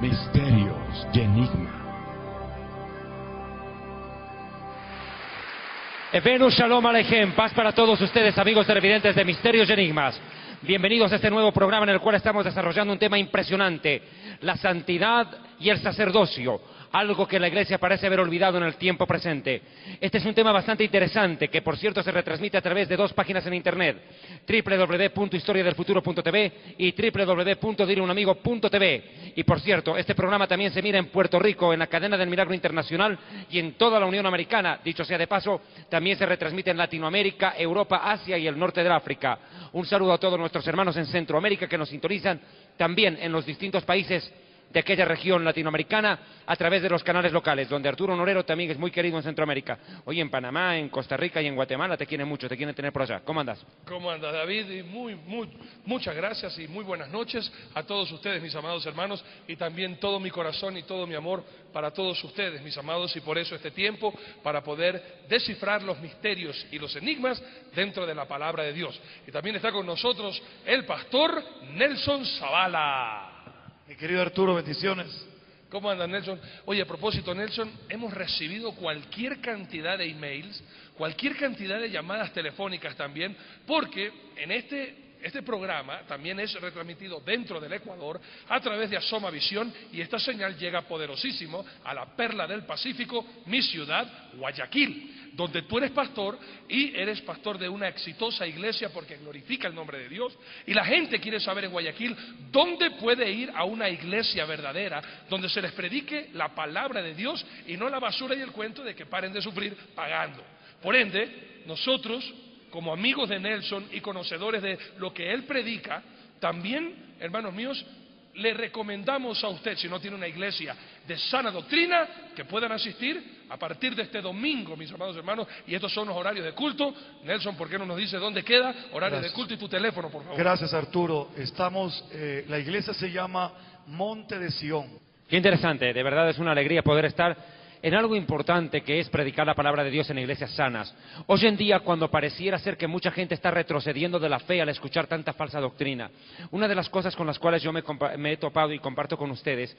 Misterios y Enigma. Venus Shalom Aleichem, paz para todos ustedes, amigos televidentes de Misterios y Enigmas. Bienvenidos a este nuevo programa en el cual estamos desarrollando un tema impresionante: la santidad y el sacerdocio, algo que la Iglesia parece haber olvidado en el tiempo presente. Este es un tema bastante interesante, que por cierto se retransmite a través de dos páginas en internet: www.historiadelfuturo.tv y www.dileunamigo.tv. Y por cierto, este programa también se mira en Puerto Rico, en la cadena del Milagro Internacional, y en toda la Unión Americana. Dicho sea de paso, también se retransmite en Latinoamérica, Europa, Asia y el norte del África. Un saludo a todos nuestros hermanos en Centroamérica que nos sintonizan también en los distintos países de aquella región latinoamericana a través de los canales locales, donde Arturo Norero también es muy querido en Centroamérica. Hoy en Panamá, en Costa Rica y en Guatemala te quieren mucho, te quieren tener por allá. ¿Cómo andas? ¿Cómo andas, David? Y muchas gracias y muy buenas noches a todos ustedes, mis amados hermanos, y también todo mi corazón y todo mi amor para todos ustedes, mis amados, y por eso este tiempo para poder descifrar los misterios y los enigmas dentro de la palabra de Dios. Y también está con nosotros el pastor Nelson Zavala. Mi querido Arturo, bendiciones. ¿Cómo anda, Nelson? Oye, a propósito, Nelson, hemos recibido cualquier cantidad de emails, cualquier cantidad de llamadas telefónicas también, porque en este programa también es retransmitido dentro del Ecuador a través de Asoma Visión, y esta señal llega poderosísimo a la perla del Pacífico, mi ciudad, Guayaquil, donde tú eres pastor y eres pastor de una exitosa iglesia porque glorifica el nombre de Dios, y la gente quiere saber en Guayaquil dónde puede ir a una iglesia verdadera donde se les predique la palabra de Dios y no la basura y el cuento de que paren de sufrir pagando. Por ende, nosotros, como amigos de Nelson y conocedores de lo que él predica, también, hermanos míos, le recomendamos a usted, si no tiene una iglesia de sana doctrina, que puedan asistir a partir de este domingo, mis amados hermanos, y estos son los horarios de culto. Nelson, ¿por qué no nos dice dónde queda? Horario de culto y tu teléfono, por favor. Gracias, Arturo. La iglesia se llama Monte de Sión. Qué interesante, de verdad es una alegría poder estar en algo importante, que es predicar la palabra de Dios en iglesias sanas. Hoy en día, cuando pareciera ser que mucha gente está retrocediendo de la fe al escuchar tanta falsa doctrina, una de las cosas con las cuales yo me he topado y comparto con ustedes,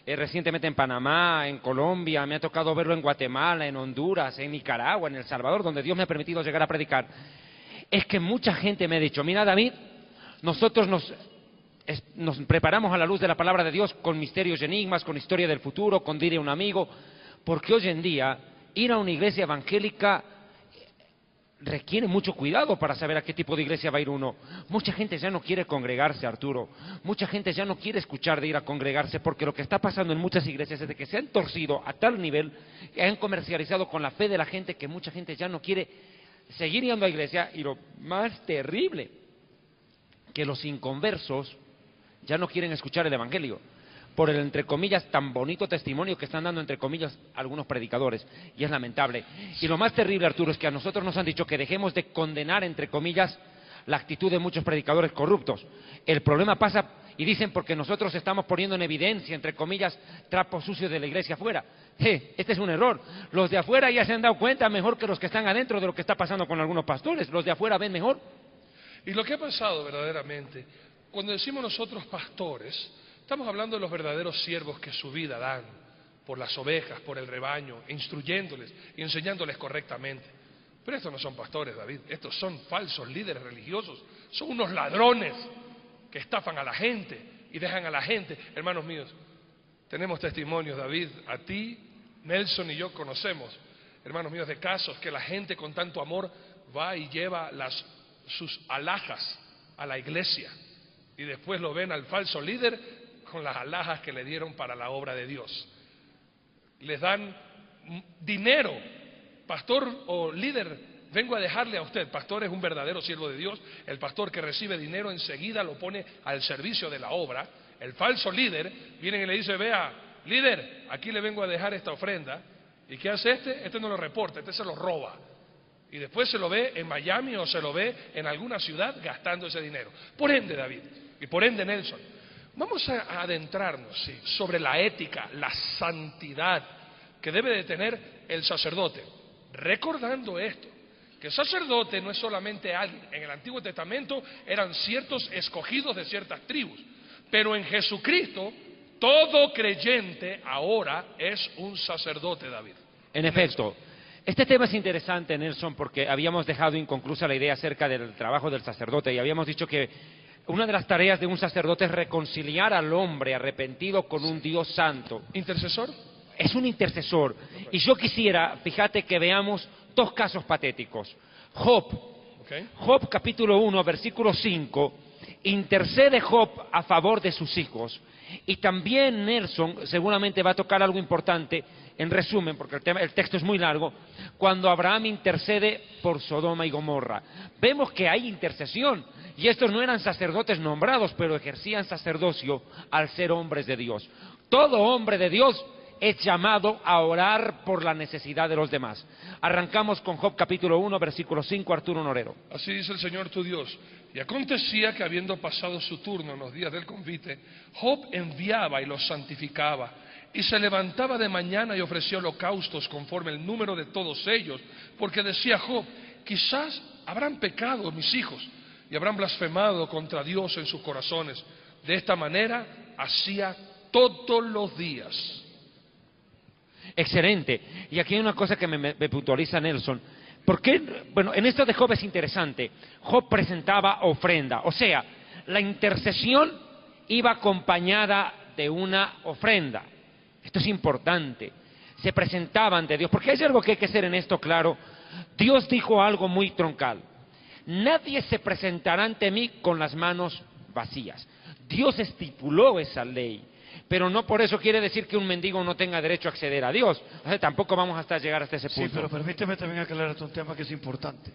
recientemente en Panamá, en Colombia, me ha tocado verlo en Guatemala, en Honduras, en Nicaragua, en El Salvador, donde Dios me ha permitido llegar a predicar, es que mucha gente me ha dicho: mira, David, nosotros nos preparamos a la luz de la palabra de Dios con misterios y enigmas, con historia del futuro, con Dile a un amigo, porque hoy en día ir a una iglesia evangélica requiere mucho cuidado para saber a qué tipo de iglesia va a ir uno. Mucha gente ya no quiere congregarse, Arturo. Mucha gente ya no quiere escuchar de ir a congregarse, porque lo que está pasando en muchas iglesias es de que se han torcido a tal nivel, que han comercializado con la fe de la gente, que mucha gente ya no quiere seguir yendo a iglesia. Y lo más terrible, que los inconversos ya no quieren escuchar el evangelio por el, entre comillas, tan bonito testimonio que están dando, entre comillas, algunos predicadores, y es lamentable. Y lo más terrible, Arturo, es que a nosotros nos han dicho que dejemos de condenar, entre comillas, la actitud de muchos predicadores corruptos. El problema pasa, y dicen, porque nosotros estamos poniendo en evidencia, entre comillas, trapos sucios de la iglesia afuera. Este es un error. Los de afuera ya se han dado cuenta mejor que los que están adentro de lo que está pasando con algunos pastores. Los de afuera ven mejor. Y lo que ha pasado verdaderamente, cuando decimos nosotros pastores, estamos hablando de los verdaderos siervos que su vida dan por las ovejas, por el rebaño, instruyéndoles y enseñándoles correctamente. Pero estos no son pastores, David, estos son falsos líderes religiosos, son unos ladrones que estafan a la gente y dejan a la gente. Hermanos míos, tenemos testimonios, David, a ti, Nelson y yo conocemos, hermanos míos, de casos que la gente con tanto amor va y lleva sus alhajas a la iglesia, y después lo ven al falso líder con las alhajas que le dieron para la obra de Dios. Les dan dinero. Pastor o líder, vengo a dejarle a usted. Pastor es un verdadero siervo de Dios. El pastor que recibe dinero enseguida lo pone al servicio de la obra. El falso líder viene y le dice: vea, líder, aquí le vengo a dejar esta ofrenda. ¿Y qué hace este? Este no lo reporta, este se lo roba. Y después se lo ve en Miami o se lo ve en alguna ciudad gastando ese dinero. Por ende, David, y por ende, Nelson, vamos a adentrarnos sobre la ética, la santidad que debe de tener el sacerdote. Recordando esto, que el sacerdote no es solamente alguien. En el Antiguo Testamento eran ciertos escogidos de ciertas tribus, pero en Jesucristo todo creyente ahora es un sacerdote, David. En efecto, este tema es interesante, Nelson, porque habíamos dejado inconclusa la idea acerca del trabajo del sacerdote y habíamos dicho que una de las tareas de un sacerdote es reconciliar al hombre arrepentido con un Dios santo. ¿Intercesor? Es un intercesor. Y yo quisiera, fíjate, que veamos dos casos patéticos. Job. Okay. Job capítulo 1, versículo 5, intercede Job a favor de sus hijos. Y también Nelson seguramente va a tocar algo importante, en resumen, porque el texto es muy largo, cuando Abraham intercede por Sodoma y Gomorra. Vemos que hay intercesión, y estos no eran sacerdotes nombrados, pero ejercían sacerdocio al ser hombres de Dios. Todo hombre de Dios es llamado a orar por la necesidad de los demás. Arrancamos con Job capítulo 1, versículo 5, Arturo Norero. Así dice el Señor tu Dios. Y acontecía que habiendo pasado su turno en los días del convite, Job enviaba y los santificaba, y se levantaba de mañana y ofrecía holocaustos conforme el número de todos ellos, porque decía Job, quizás habrán pecado mis hijos, y habrán blasfemado contra Dios en sus corazones. De esta manera hacía todos los días. Excelente. Y aquí hay una cosa que me puntualiza Nelson. ¿Por qué? Bueno, en esto de Job es interesante. Job presentaba ofrenda. O sea, la intercesión iba acompañada de una ofrenda. Esto es importante. Se presentaba ante Dios. Porque hay algo que hay que hacer en esto claro. Dios dijo algo muy troncal. Nadie se presentará ante mí con las manos vacías. Dios estipuló esa ley. Pero no por eso quiere decir que un mendigo no tenga derecho a acceder a Dios. O sea, tampoco vamos hasta llegar hasta ese punto. Sí, pero permíteme también aclararte un tema que es importante.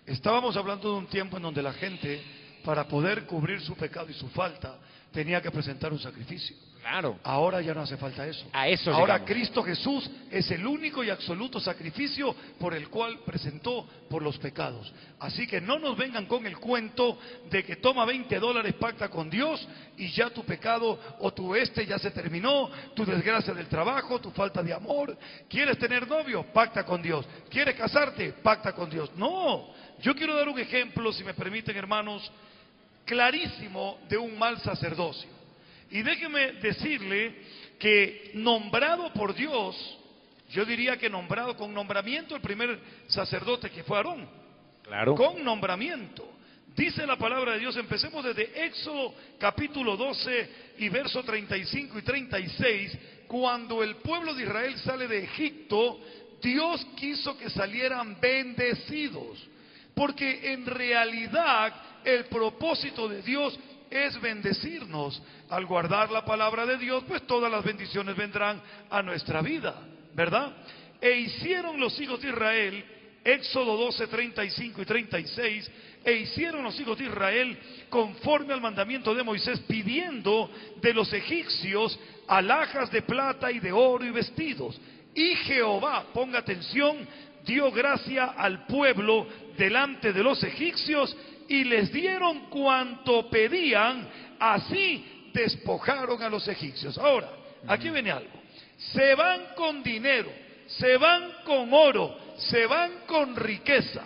Estábamos hablando de un tiempo en donde la gente, para poder cubrir su pecado y su falta, tenía que presentar un sacrificio. Claro. Ahora ya no hace falta eso. A eso Ahora llegamos. Cristo Jesús es el único y absoluto sacrificio por el cual presentó por los pecados. Así que no nos vengan con el cuento de que toma $20, pacta con Dios y ya tu pecado o tu ya se terminó, tu desgracia del trabajo, tu falta de amor. ¿Quieres tener novio? Pacta con Dios. ¿Quieres casarte? Pacta con Dios. No, yo quiero dar un ejemplo, si me permiten, hermanos, clarísimo de un mal sacerdocio. Y déjeme decirle que nombrado por Dios, yo diría que nombrado con nombramiento, el primer sacerdote que fue Aarón. Claro. Con nombramiento. Dice la palabra de Dios, empecemos desde Éxodo capítulo 12 y verso 35 y 36, cuando el pueblo de Israel sale de Egipto, Dios quiso que salieran bendecidos, porque en realidad el propósito de Dios es bendecirnos. Al guardar la palabra de Dios, pues todas las bendiciones vendrán a nuestra vida, ¿verdad? E hicieron los hijos de Israel, Éxodo 12, 35 y 36, e hicieron los hijos de Israel conforme al mandamiento de Moisés, pidiendo de los egipcios alhajas de plata y de oro y vestidos. Y Jehová, ponga atención, dio gracia al pueblo delante de los egipcios y les dieron cuanto pedían, así despojaron a los egipcios. Ahora, aquí viene algo. Se van con dinero, se van con oro, se van con riqueza,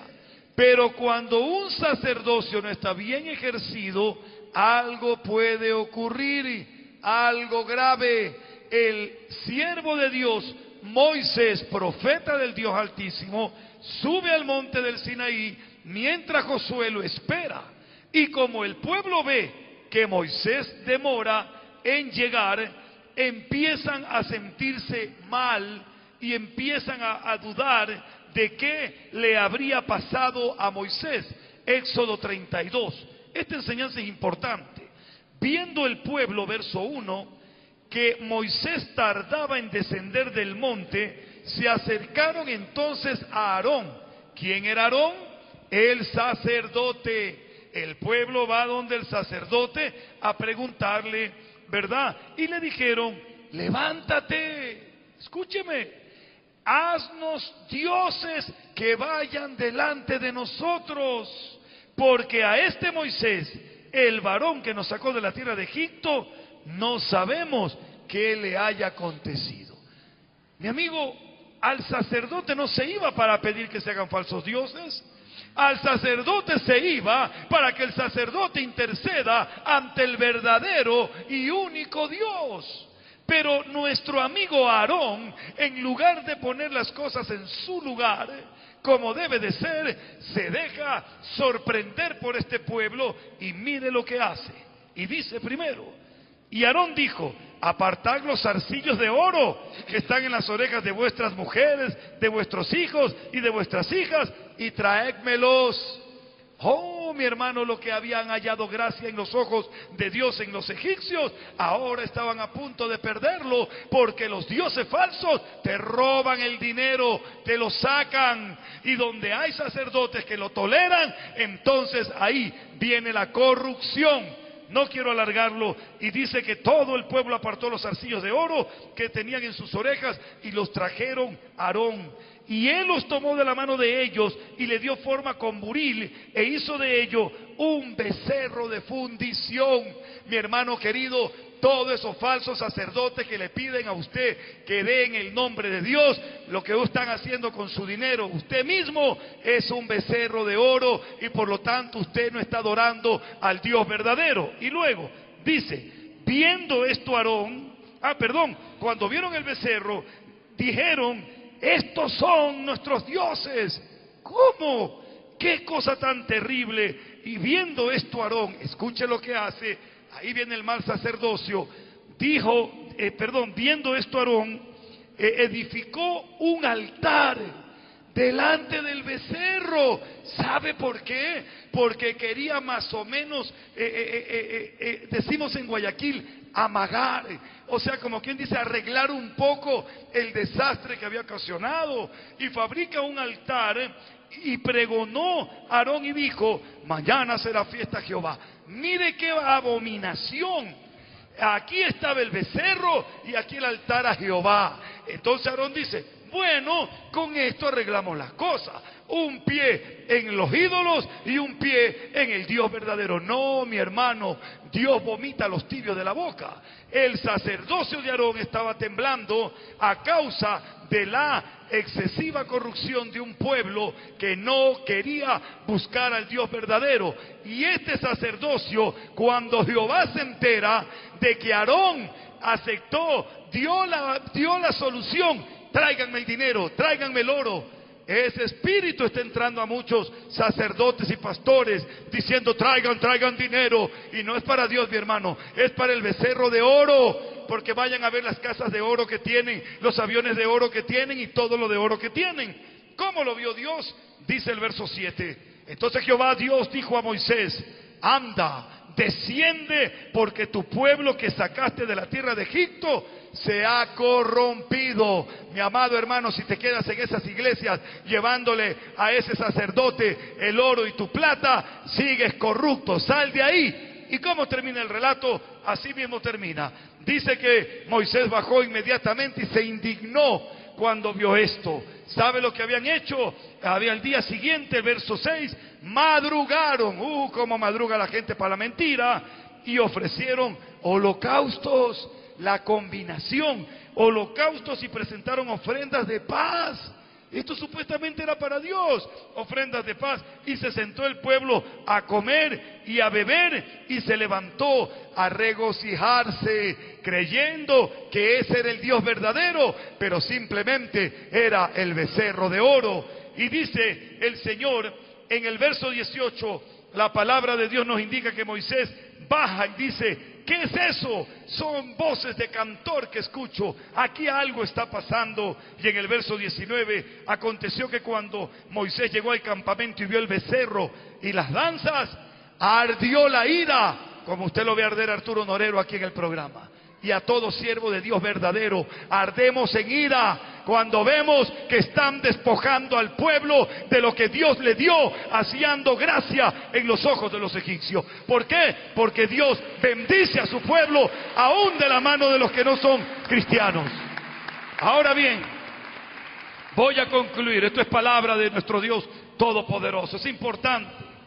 pero cuando un sacerdocio no está bien ejercido, algo puede ocurrir, algo grave. El siervo de Dios, Moisés, profeta del Dios Altísimo, sube al monte del Sinaí mientras Josué lo espera. Y como el pueblo ve que Moisés demora en llegar, empiezan a sentirse mal y empiezan a dudar de qué le habría pasado a Moisés. Éxodo 32. Esta enseñanza es importante. Viendo el pueblo, verso 1, que Moisés tardaba en descender del monte, se acercaron entonces a Aarón. ¿Quién era Aarón? El sacerdote. El pueblo va donde el sacerdote a preguntarle, ¿verdad? Y le dijeron, levántate, escúcheme, haznos dioses que vayan delante de nosotros, porque a este Moisés, el varón que nos sacó de la tierra de Egipto, no sabemos qué le haya acontecido. Mi amigo, al sacerdote no se iba para pedir que se hagan falsos dioses. Al sacerdote se iba para que el sacerdote interceda ante el verdadero y único Dios. Pero nuestro amigo Aarón, en lugar de poner las cosas en su lugar, como debe de ser, se deja sorprender por este pueblo y mire lo que hace. Y dice primero, y Aarón dijo: apartad los zarcillos de oro que están en las orejas de vuestras mujeres, de vuestros hijos y de vuestras hijas, y traédmelos. Oh, mi hermano, lo que habían hallado gracia en los ojos de Dios en los egipcios, ahora estaban a punto de perderlo, porque los dioses falsos te roban el dinero, te lo sacan, y donde hay sacerdotes que lo toleran, entonces ahí viene la corrupción. No quiero alargarlo, y dice que todo el pueblo apartó los zarcillos de oro que tenían en sus orejas y los trajeron a Aarón. Y él los tomó de la mano de ellos y le dio forma con buril e hizo de ello un becerro de fundición. Mi hermano querido, todos esos falsos sacerdotes que le piden a usted que dé en el nombre de Dios, lo que están haciendo con su dinero, usted mismo es un becerro de oro, y por lo tanto usted no está adorando al Dios verdadero. Y luego dice, viendo esto Aarón, cuando vieron el becerro, dijeron: estos son nuestros dioses. ¿Cómo? ¡Qué cosa tan terrible! Y viendo esto Aarón, escuche lo que hace, ahí viene el mal sacerdocio. Viendo esto Aarón, edificó un altar delante del becerro. ¿Sabe por qué? Porque quería más o menos, decimos en Guayaquil, amagar, o sea, como quien dice, arreglar un poco el desastre que había ocasionado, y fabrica un altar y pregonó Aarón y dijo: mañana será fiesta a Jehová. Mire qué abominación. Aquí estaba el becerro y aquí el altar a Jehová. Entonces Aarón dice: bueno, con esto arreglamos las cosas. Un pie en los ídolos y un pie en el Dios verdadero. No, mi hermano, Dios vomita los tibios de la boca. El sacerdocio de Aarón estaba temblando a causa de la excesiva corrupción de un pueblo que no quería buscar al Dios verdadero. Y este sacerdocio, cuando Jehová se entera de que Aarón aceptó, dio la solución: tráiganme el dinero, tráiganme el oro. Ese espíritu está entrando a muchos sacerdotes y pastores diciendo: traigan dinero. Y no es para Dios, mi hermano, es para el becerro de oro. Porque vayan a ver las casas de oro que tienen, los aviones de oro que tienen y todo lo de oro que tienen. ¿Cómo lo vio Dios? Dice el verso 7. Entonces Jehová Dios dijo a Moisés: anda, desciende, porque tu pueblo que sacaste de la tierra de Egipto se ha corrompido. Mi amado hermano, si te quedas en esas iglesias llevándole a ese sacerdote el oro y tu plata, sigues corrupto, sal de ahí. ¿Y cómo termina el relato? Así mismo termina. Dice que Moisés bajó inmediatamente y se indignó cuando vio esto. ¿Sabe lo que habían hecho? Al día siguiente, el verso 6, madrugaron. Cómo madruga la gente para la mentira. Y ofrecieron holocaustos. La combinación, holocaustos, y presentaron ofrendas de paz. Esto supuestamente era para Dios, ofrendas de paz. Y se sentó el pueblo a comer y a beber, y se levantó a regocijarse, creyendo que ese era el Dios verdadero, pero simplemente era el becerro de oro. Y dice el Señor en el verso 18, la palabra de Dios nos indica que Moisés baja y dice: ¿qué es eso? Son voces de cantor que escucho. Aquí algo está pasando. Y en el verso 19, aconteció que cuando Moisés llegó al campamento y vio el becerro y las danzas, ardió la ira, como usted lo ve arder a Arturo Norero aquí en el programa. Y a todo siervo de Dios verdadero, ardemos en ira cuando vemos que están despojando al pueblo de lo que Dios le dio, haciendo gracia en los ojos de los egipcios. ¿Por qué? Porque Dios bendice a su pueblo aún de la mano de los que no son cristianos. Ahora bien, voy a concluir. Esto es palabra de nuestro Dios todopoderoso. Es importante